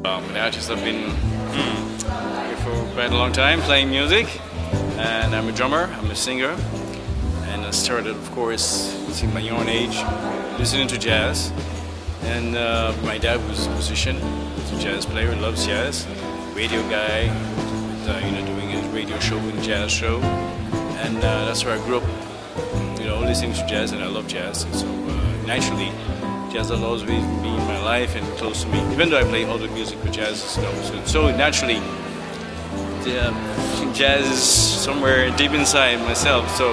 I'm an artist. I've been here for quite a long time playing music, and I'm a drummer, I'm a singer, and I started, of course, at my young age, listening to jazz. And my dad was a musician, he's a jazz player, loves jazz, radio guy, doing a radio show and jazz show, and that's where I grew up, listening to jazz, and I love jazz. And so naturally, jazz has always been in my life and close to me, even though I play other music, but jazz is so naturally, jazz is somewhere deep inside myself. So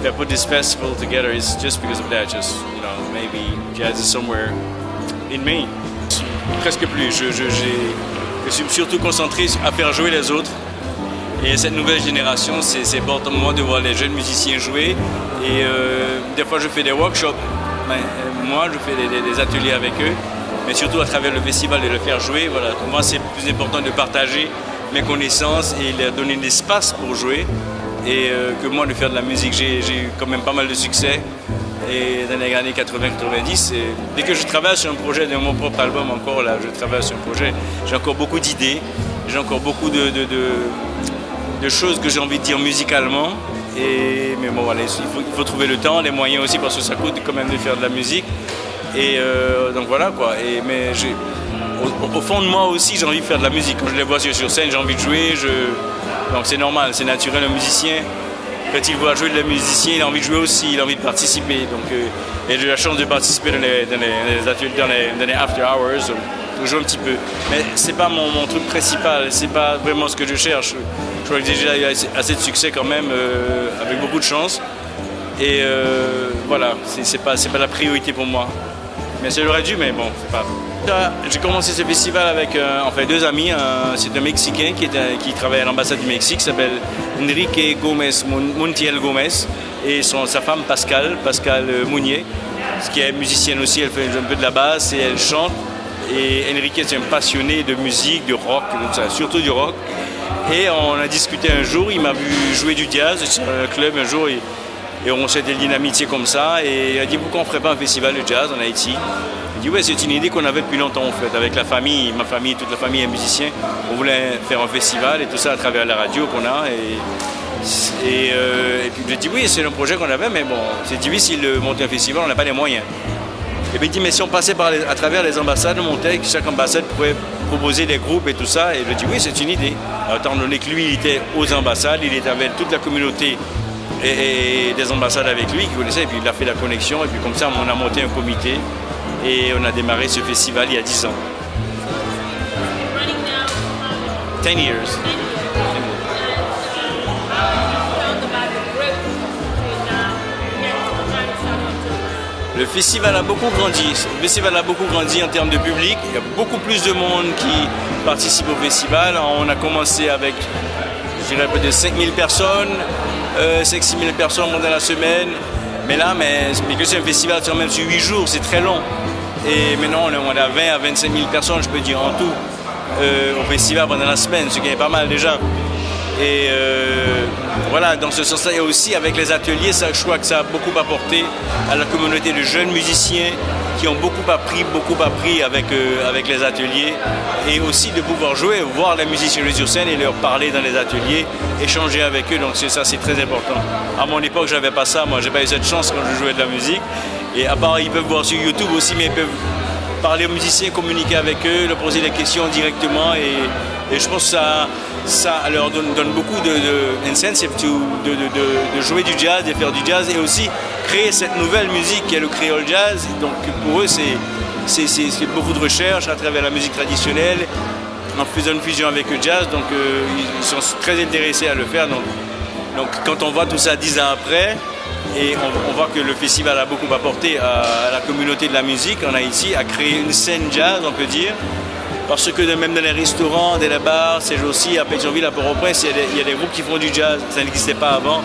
if I put this festival together, it's just because of that. Just maybe jazz is somewhere in me. Presque plus. Je suis surtout concentré à faire jouer les autres. Et cette nouvelle génération, c'est important pour moi de voir les jeunes musiciens jouer. Et des fois, je fais des workshops. Moi, je fais des ateliers avec eux. Mais surtout à travers le festival, de le faire jouer. Voilà. Pour moi, c'est plus important de partager mes connaissances et leur donner de l'espace pour jouer. Et que moi, de faire de la musique, j'ai eu quand même pas mal de succès. Et dans les années 80-90, dès que je travaille sur un projet de mon propre album, encore là, je travaille sur un projet, j'ai encore beaucoup d'idées, j'ai encore beaucoup de choses que j'ai envie de dire musicalement. Mais bon, voilà, il faut trouver le temps, les moyens aussi, parce que ça coûte quand même de faire de la musique. Et donc voilà quoi. Mais au fond de moi aussi, j'ai envie de faire de la musique. Quand je les vois sur scène, j'ai envie de jouer. Donc c'est normal, c'est naturel, un musicien. Quand il voit jouer de la musicien, il a envie de jouer aussi, il a envie de participer. Donc, et j'ai eu la chance de participer dans les ateliers, dans les after hours, de jouer un petit peu. Mais c'est pas mon truc principal, c'est pas vraiment ce que je cherche. Je crois que déjà il y a assez de succès quand même, avec beaucoup de chance. Et voilà, c'est pas la priorité pour moi. Mais ça l'aurait dû, mais bon, c'est pas. J'ai commencé ce festival avec deux amis. C'est un Mexicain qui travaille à l'ambassade du Mexique, qui s'appelle Enrique Montiel Gomez, et sa femme Pascal Mounier, qui est musicienne aussi. Elle fait un peu de la basse et elle chante. Et Enrique, c'est un passionné de musique, de rock, surtout du rock. Et on a discuté un jour, il m'a vu jouer du jazz sur un club un jour. Et on s'est lié d'amitié comme ça. Et il a dit, pourquoi on ne ferait pas un festival de jazz en Haïti? Il dit, ouais, c'est une idée qu'on avait depuis longtemps en fait. Avec la famille, ma famille, toute la famille est musicien. On voulait faire un festival et tout ça à travers la radio qu'on a. Et puis j'ai dit, oui, c'est un projet qu'on avait, mais bon, c'est difficile de monter un festival, on n'a pas les moyens. Et puis il dit, mais si on passait à travers les ambassades, on montait, chaque ambassade pourrait proposer des groupes et tout ça. Et je dis, oui, c'est une idée. Alors, étant donné que lui, il était aux ambassades, il était avec toute la communauté et des ambassades avec lui qui connaissaient, et puis il a fait la connexion, et puis comme ça on a monté un comité et on a démarré ce festival il y a 10 ans. 10 years. Le festival a beaucoup grandi. Le festival a beaucoup grandi en termes de public. Il y a beaucoup plus de monde qui participe au festival. On a commencé avec, je dirais, peut-être 5000 personnes. 5-6 000 personnes pendant la semaine, mais que c'est un festival même sur 8 jours, c'est très long. Et maintenant on a 20 à 25 000 personnes, je peux dire, en tout au festival pendant la semaine, ce qui est pas mal déjà. Et voilà, dans ce sens-là, et aussi avec les ateliers, ça, je crois que ça a beaucoup apporté à la communauté de jeunes musiciens qui ont beaucoup appris avec les ateliers, et aussi de pouvoir jouer, voir les musiciens jouer sur scène et leur parler dans les ateliers, échanger avec eux. Donc ça, c'est très important. À mon époque, j'avais pas ça. Moi, j'ai pas eu cette chance quand je jouais de la musique. Et à part, ils peuvent voir sur YouTube aussi, mais ils peuvent parler aux musiciens, communiquer avec eux, leur poser des questions directement. Et je pense que ça leur donne beaucoup d'incentive de jouer du jazz, de faire du jazz, et aussi créer cette nouvelle musique qui est le créole jazz. Donc pour eux, c'est beaucoup de recherche à travers la musique traditionnelle, en faisant une fusion avec le jazz. Donc ils sont très intéressés à le faire. Donc quand on voit tout ça 10 ans après, et on voit que le festival a beaucoup apporté à la communauté de la musique en Haïti, à créer une scène jazz, on peut dire. Parce que même dans les restaurants, dans les bars, c'est aussi à Pétionville, à Port-au-Prince, il y a des groupes qui font du jazz. Ça n'existait pas avant.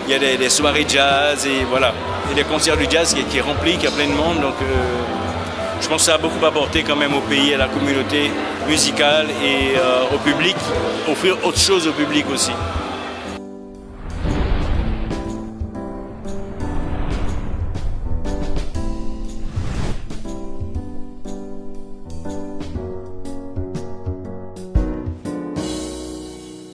Il y a des soirées jazz et voilà. Il y a des concerts du jazz qui est rempli, qui a plein de monde. Donc je pense que ça a beaucoup apporté quand même au pays, à la communauté musicale et au public, offrir autre chose au public aussi.